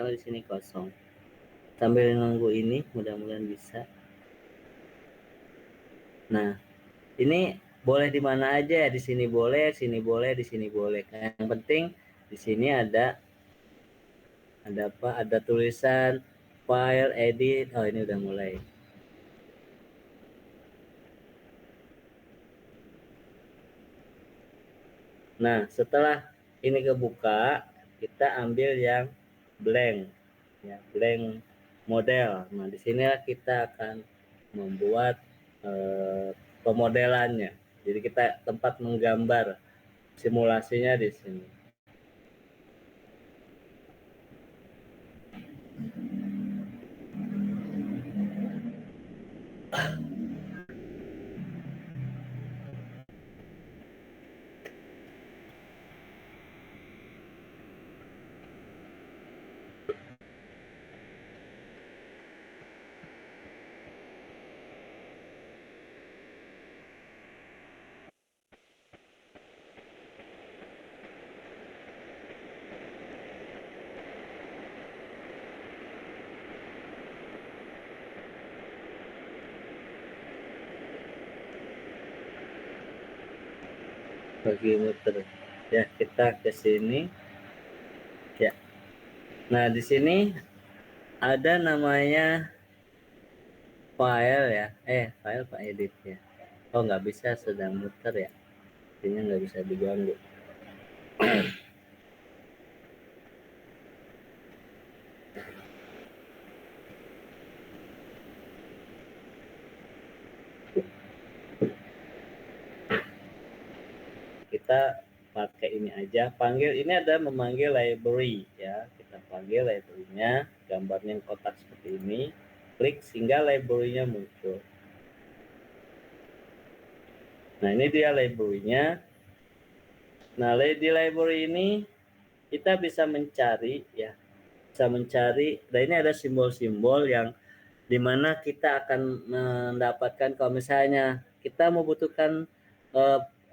karena di sini kosong. Sambil nunggu ini, mudah-mudahan bisa. Nah, ini boleh di mana aja, di sini boleh, sini boleh, di sini boleh. Yang penting di sini ada apa? Ada tulisan file edit. Oh, ini udah mulai. Nah, setelah ini kebuka, kita ambil yang blank, ya, blank model. Nah, di sini kita akan membuat pemodelannya. Jadi kita tempat menggambar simulasinya di sini. Bagi muter, ya, kita ke sini, ya. Nah, di sini ada namanya file, ya, file Pak edit, ya. Oh, nggak bisa, sedang muter, ya, artinya nggak bisa diganggu. Kita pakai ini aja, panggil, ini ada memanggil library, ya, kita panggil library-nya, gambarnya kotak seperti ini, klik sehingga library-nya muncul. Nah, ini dia library-nya. Nah, di library ini kita bisa mencari, ya, bisa mencari. Nah, ini ada simbol-simbol yang dimana kita akan mendapatkan, kalau misalnya kita membutuhkan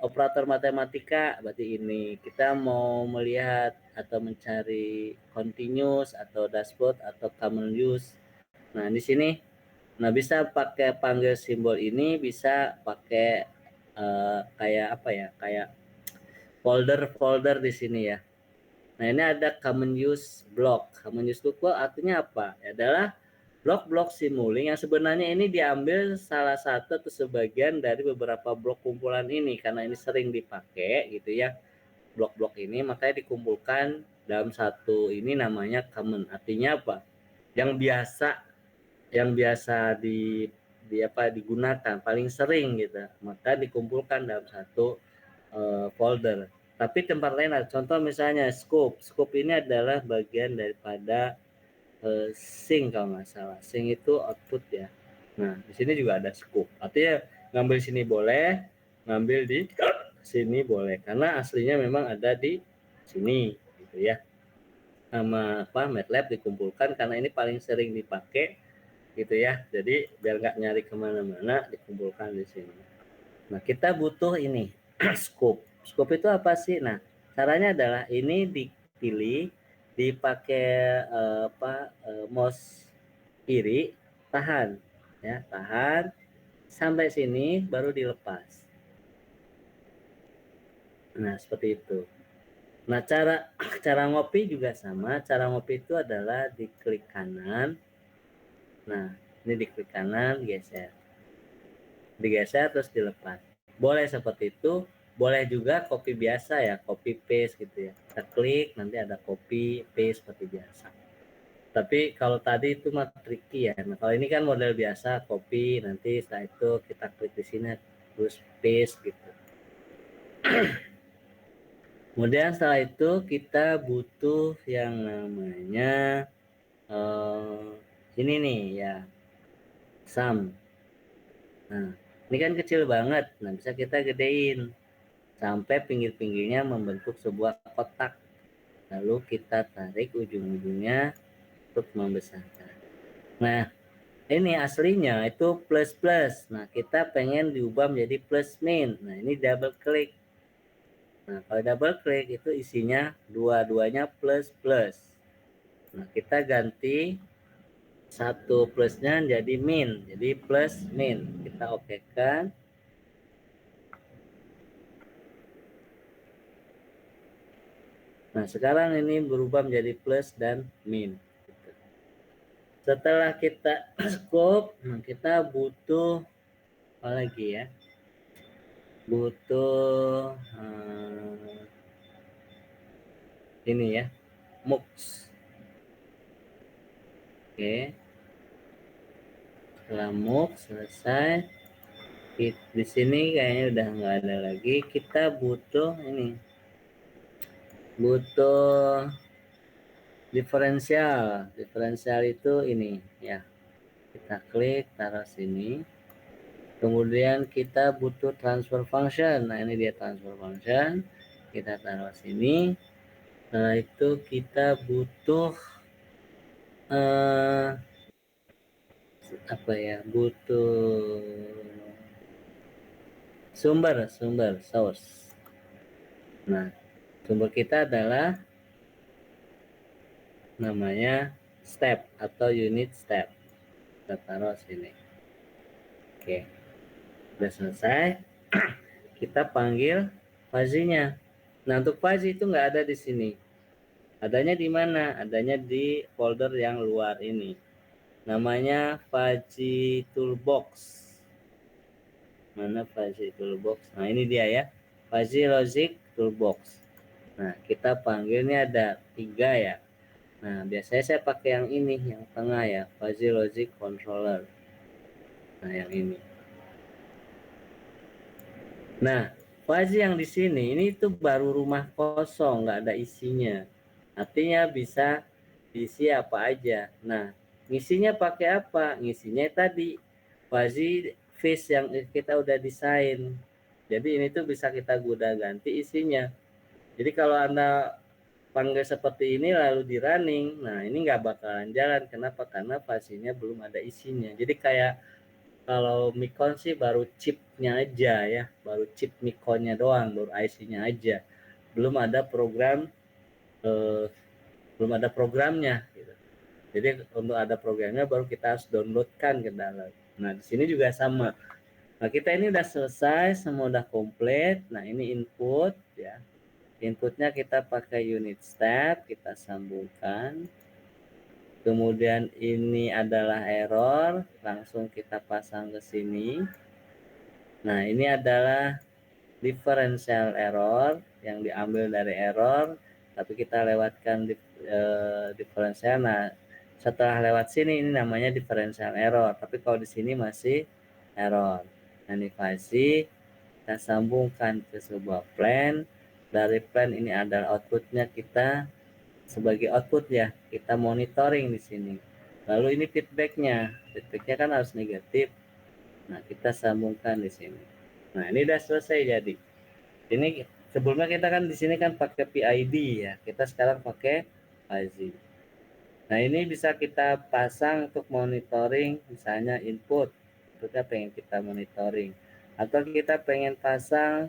operator matematika, berarti ini kita mau melihat atau mencari continuous atau dashboard atau common use. Nah, di sini, nah, bisa pakai panggil simbol ini, bisa pakai kayak apa ya, kayak folder-folder di sini, ya. Nah, ini ada common use block. Common use block artinya apa? Ya, adalah blok-blok Simulink yang sebenarnya ini diambil salah satu atau sebagian dari beberapa blok kumpulan ini, karena ini sering dipakai gitu, ya. Blok-blok ini makanya dikumpulkan dalam satu, ini namanya common. Artinya apa? Yang biasa digunakan paling sering gitu, maka dikumpulkan dalam satu folder. Tapi tempat lain ada, contoh misalnya scope. Scope ini adalah bagian daripada sync, kalau nggak salah. Sync itu output, ya. Nah, di sini juga ada scope. Artinya ngambil sini boleh, ngambil di sini boleh, karena aslinya memang ada di sini, gitu, ya. Sama apa, MATLAB dikumpulkan karena ini paling sering dipakai, gitu, ya. Jadi biar nggak nyari kemana-mana, dikumpulkan di sini. Nah, kita butuh ini scope. Scope itu apa sih? Nah, caranya adalah ini dipilih, dipakai mouse kiri, tahan, ya, tahan sampai sini baru dilepas. Nah, seperti itu. Nah, cara ngopi juga sama. Cara ngopi itu adalah diklik kanan. Nah, ini diklik kanan, geser. Digeser terus dilepas. Boleh seperti itu, boleh juga copy biasa, ya, copy paste gitu, ya. Kita klik, nanti ada copy paste seperti biasa. Tapi kalau tadi itu mah tricky, ya. Nah, kalau ini kan model biasa, copy, nanti setelah itu kita klik di sini terus paste gitu. Kemudian setelah itu kita butuh yang namanya ini nih, ya, sum. Nah, ini kan kecil banget. Nah, bisa kita gedein sampai pinggir-pinggirnya membentuk sebuah kotak. Lalu kita tarik ujung-ujungnya untuk membesarkan. Nah, ini aslinya itu plus plus. Nah, kita pengen diubah menjadi plus min. Nah, ini double klik. Nah, kalau double klik itu isinya dua-duanya plus plus. Nah, kita ganti 1 plusnya jadi min, jadi plus min. Kita oke kan. Nah, sekarang ini berubah menjadi plus dan min. Setelah kita scope, kita butuh apa lagi ya? Butuh ini ya, mux. Oke, setelah mux selesai, di sini kayaknya udah nggak ada lagi. Kita butuh ini, butuh diferensial. Diferensial itu ini ya, kita klik taruh sini. Kemudian kita butuh transfer function. Nah, ini dia transfer function, kita taruh sini. Setelah itu kita butuh apa ya, butuh sumber source. Nah, sumber kita adalah namanya step atau unit step. Kita taruh sini. Oke, udah selesai. Kita panggil fuzzy-nya. Nah, untuk fuzzy itu nggak ada di sini. Adanya di mana? Adanya di folder yang luar ini. Namanya fuzzy toolbox. Mana fuzzy toolbox? Nah, ini dia ya. Fuzzy logic toolbox. Nah, kita panggilnya ada 3 ya. Nah, biasanya saya pakai yang ini, yang tengah ya, fuzzy logic controller. Nah, yang ini. Nah, fuzzy yang di sini ini tuh baru rumah kosong, nggak ada isinya. Artinya bisa diisi apa aja. Nah, ngisinya pakai apa? Ngisinya tadi fuzzy face yang kita udah desain. Jadi ini tuh bisa kita goda ganti isinya. Jadi kalau Anda panggil seperti ini lalu di running, nah ini nggak bakalan jalan. Kenapa? Karena fuzzy-nya belum ada isinya. Jadi kayak kalau Micron sih baru chipnya aja ya, baru chip Micronnya doang, baru IC-nya aja, belum ada program, eh, belum ada programnya. Gitu. Jadi untuk ada programnya baru kita harus downloadkan ke dalam. Nah di sini juga sama. Nah kita ini udah selesai, semua udah komplit. Nah ini input ya, inputnya kita pakai unit step, kita sambungkan. Kemudian ini adalah error, langsung kita pasang ke sini. Nah, ini adalah differential error yang diambil dari error, tapi kita lewatkan differential. Nah, setelah lewat sini ini namanya differential error, tapi kalau di sini masih error. Nah, ini fuzzy, kita sambungkan ke sebuah plan. Dari plan ini adalah outputnya, kita sebagai output ya, kita monitoring di sini. Lalu ini feedbacknya kan harus negatif. Nah, kita sambungkan di sini. Nah, ini udah selesai jadi. Ini sebelumnya kita kan di sini kan pakai PID ya. Kita sekarang pakai fuzzy. Nah, ini bisa kita pasang untuk monitoring, misalnya input. Kita pengen kita monitoring. Atau kita pengen pasang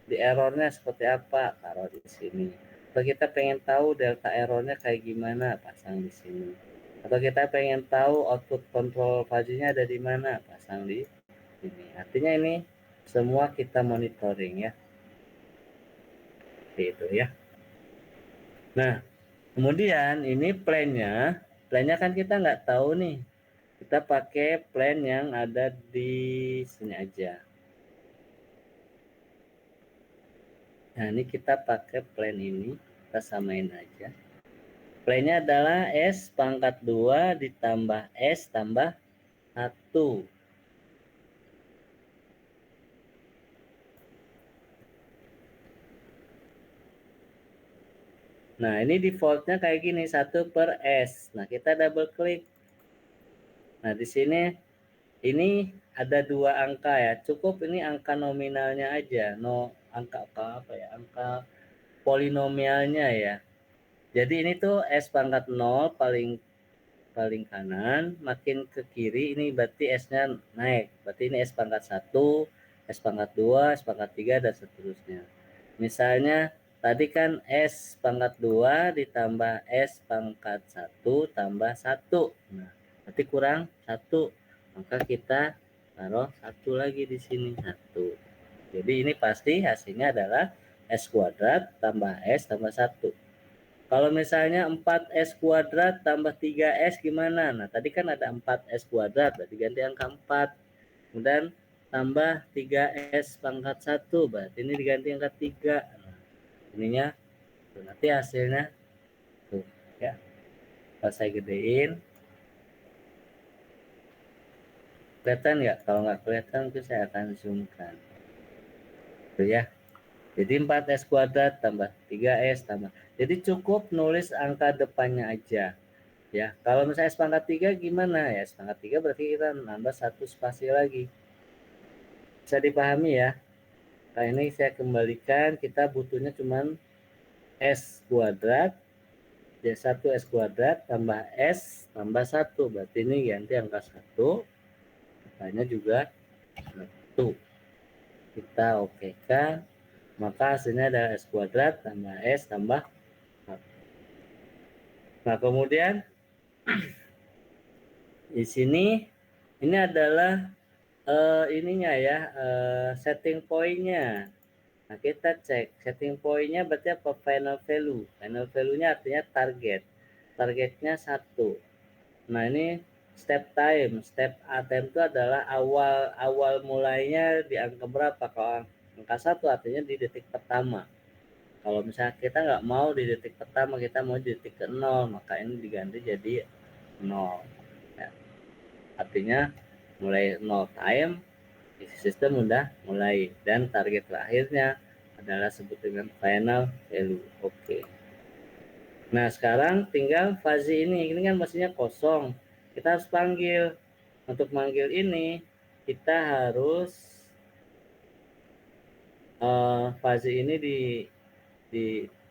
di errornya seperti apa, taruh di sini. Atau kita pengen tahu delta errornya kayak gimana, pasang di sini. Atau kita pengen tahu output control fuzzy-nya ada di mana, pasang di sini. Artinya ini semua kita monitoring ya. Seperti itu ya. Nah, kemudian ini plan-nya kan kita nggak tahu nih. Kita pakai plan yang ada di sini aja. Nah, ini kita pakai plan ini, kita samain aja. Plan-nya adalah S pangkat 2 ditambah S tambah 1. Nah, ini defaultnya kayak gini, 1 per S. Nah, kita double klik. Nah, di sini ini ada 2 angka ya. Cukup ini angka nominalnya aja. Angka apa ya? Angka polinomialnya ya. Jadi ini tuh S pangkat 0 paling kanan, makin ke kiri ini berarti S-nya naik. Berarti ini S pangkat 1, S pangkat 2, S pangkat 3 dan seterusnya. Misalnya tadi kan S pangkat 2 ditambah S pangkat 1 tambah 1. Nah, berarti kurang 1. Maka kita taruh 1 lagi di sini, 1. Jadi ini pasti hasilnya adalah S kuadrat tambah S tambah 1. Kalau misalnya 4S kuadrat tambah 3S gimana? Nah, tadi kan ada 4S kuadrat, berarti ganti angka 4. Kemudian tambah 3S pangkat 1, berarti ini diganti angka 3. Nah, ininya tuh, nanti hasilnya tuh ya. Kalau saya gedein, kelihatan nggak? Kalau nggak kelihatan mungkin saya akan zoomkan. Tuh ya. Jadi 4S kuadrat tambah 3S tambah. Jadi cukup nulis angka depannya aja. Ya, kalau misalnya S pangkat 3 gimana? Ya, S pangkat 3 berarti kita nambah 1 spasi lagi. Bisa dipahami ya? Nah, ini saya kembalikan, kita butuhnya cuman S kuadrat, ya 1S kuadrat tambah S tambah 1. Berarti ini ganti angka 1, angkanya juga 1. Kita oke kan, maka hasilnya adalah S kuadrat tambah S tambah 1. Nah, kemudian di sini ini adalah ininya ya, setting point-nya. Nah, kita cek setting point-nya berarti apa? Final value. Final value-nya artinya target. Targetnya 1. Nah, ini step time. Step time itu adalah awal mulainya di angka berapa? Kalau angka 1 artinya di detik pertama. Kalau misalnya kita nggak mau di detik pertama, kita mau di detik ke-0, maka ini diganti jadi 0. Ya. Artinya mulai 0 time, sistem udah mulai, dan target terakhirnya adalah sebut dengan final value. Oke. Nah, sekarang tinggal fuzzy ini kan mesinnya kosong. Kita harus panggil. Untuk manggil ini kita harus fuzzy ini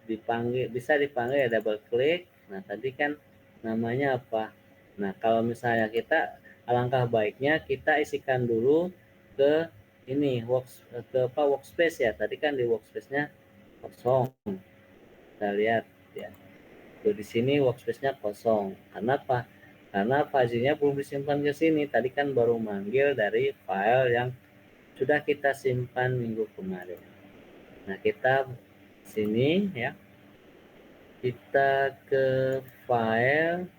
dipanggil, bisa dipanggil ya, double klik. Nah, tadi kan namanya apa? Nah, kalau misalnya kita, alangkah baiknya kita isikan dulu ke ini workspace ya. Tadi kan di workspace-nya kosong. Kita lihat ya. Tuh, di sini workspace-nya kosong. Kenapa? Karena fuzzy-nya belum disimpan ke sini. Tadi kan baru manggil dari file yang sudah kita simpan minggu kemarin. Nah, kita sini ya. Kita ke file,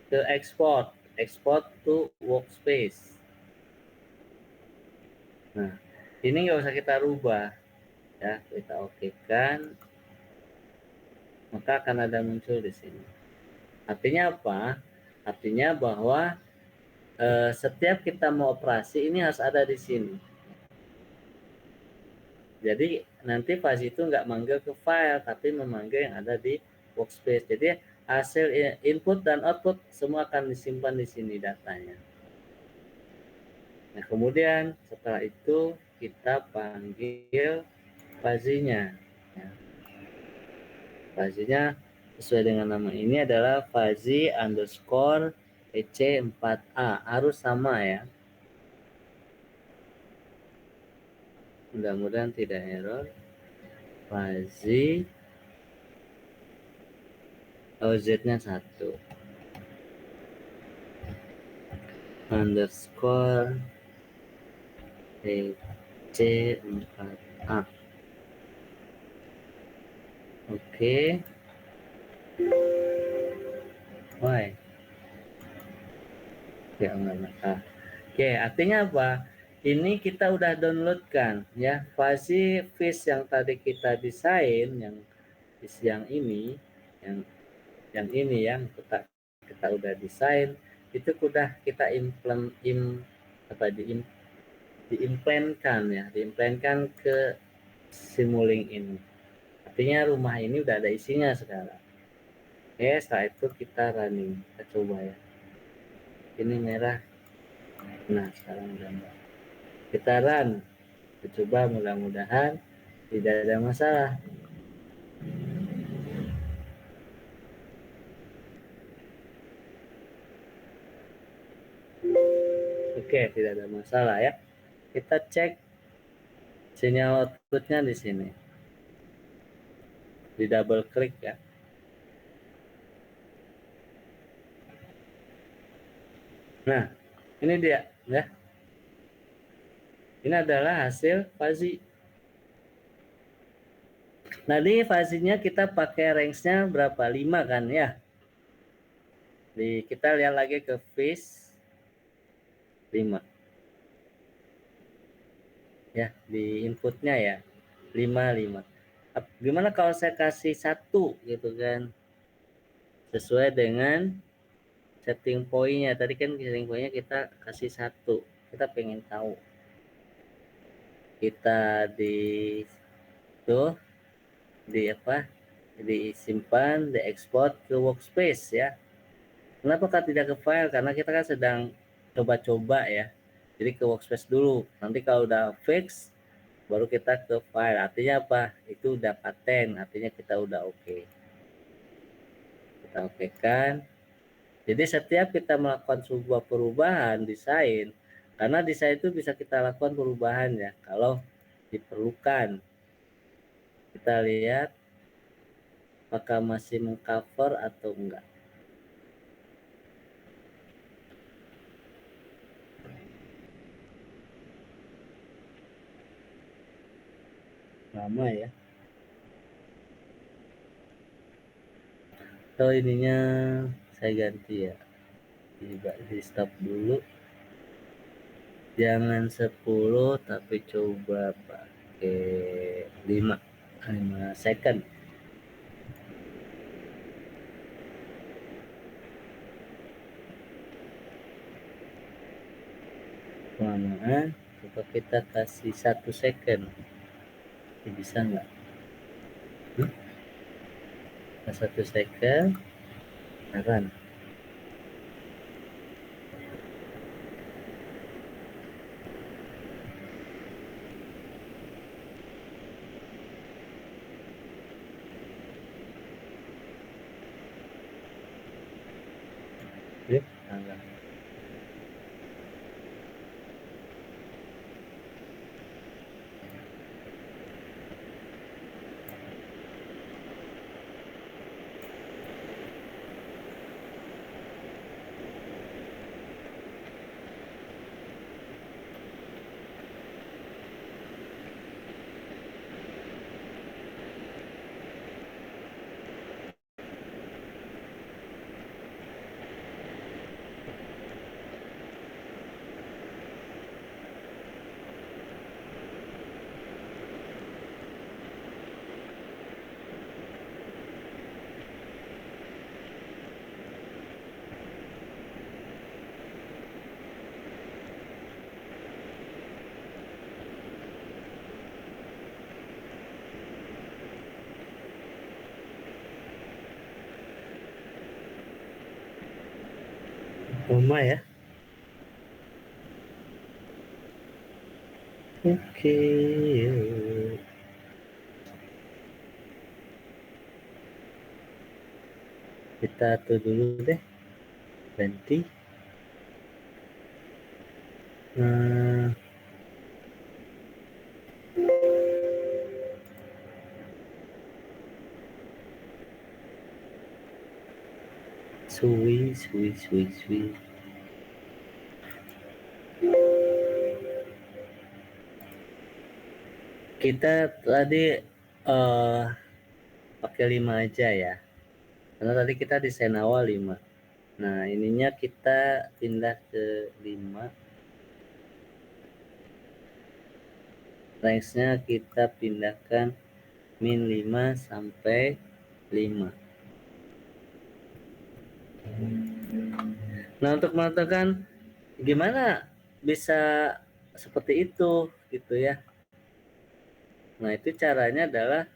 ke export to workspace. Nah, ini nggak usah kita rubah ya, kita okekan, maka akan ada muncul di sini. Artinya apa? Artinya bahwa setiap kita mau operasi ini harus ada di sini. Jadi nanti fuzzy itu nggak manggil ke file, tapi memanggil yang ada di workspace. Jadi hasil input dan output semua akan disimpan di sini datanya. Nah, kemudian setelah itu kita panggil fuzzy-nya. Ya. Fuzzy-nya sesuai dengan nama ini adalah fuzzy underscore EC4A. Harus sama ya. Mudah-mudahan tidak error. Fuzzy OZ-nya 1. Underscore EC4A. Oke. Why? Ya enggak. Oke, artinya apa? Ini kita udah downloadkan ya, fuzzy fish yang tadi kita desain, yang ini, yang ini yang kita udah desain, itu udah kita diimplementkan ke Simulink ini. Artinya rumah ini udah ada isinya sekarang. Oke, setelah itu kita running, kita coba ya. Ini merah. Nah, sekarang udah merah. Kita run, kita coba, mudah-mudahan tidak ada masalah. Oke, tidak ada masalah ya. Kita cek sinyal outputnya di sini. di double klik ya. Nah, ini dia ya. Ini adalah hasil fuzzy. Nah, di fuzzy-nya kita pakai range-nya berapa? 5 kan ya. Kita lihat lagi ke fish 5. Ya, di inputnya ya. 5. Gimana kalau saya kasih 1 gitu kan? Sesuai dengan setting point-nya. Tadi kan setting point-nya kita kasih 1. Kita pengen tahu. Kita disimpan, diekspor ke workspace ya. Kenapa tidak ke file? Karena kita kan sedang coba-coba ya. Jadi ke workspace dulu. Nanti kalau udah fix, baru kita ke file. Artinya apa? Itu udah paten. Artinya kita udah oke. Kita oke kan. Jadi setiap kita melakukan sebuah perubahan desain, karena desain itu bisa kita lakukan perubahan ya. Kalau diperlukan. Kita lihat apakah masih mengcover atau enggak. Lama ya. Atau ininya saya ganti ya. Di stop dulu. Jangan 10 tapi coba pakai 5 second. Kelamaan, coba kita kasih 1 second. Ini bisa nggak? 1 second, run. Oke, run. Lama ya. Oke. Kita atur dulu deh. Ganti. Sui. Kita tadi pakai 5 aja ya. Karena tadi kita desain awal 5. Nah, ininya kita pindah ke 5. Range-nya kita pindahkan min 5 sampai 5. Nah, untuk menentukan gimana bisa seperti itu gitu ya. Nah, itu caranya adalah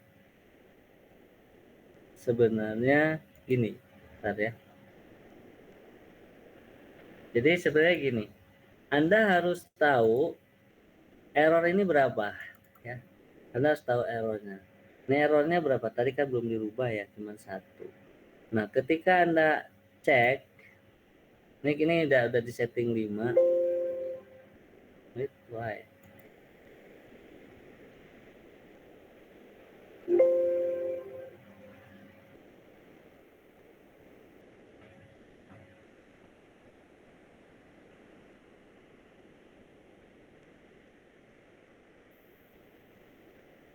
sebenarnya gini. Bentar ya. Jadi sebenarnya gini. Anda harus tahu error ini berapa ya. Anda harus tahu errornya. Ini errornya berapa? Tadi kan belum dirubah ya, cuma 1. Nah, ketika Anda cek, ini udah di setting 5. Wait, why?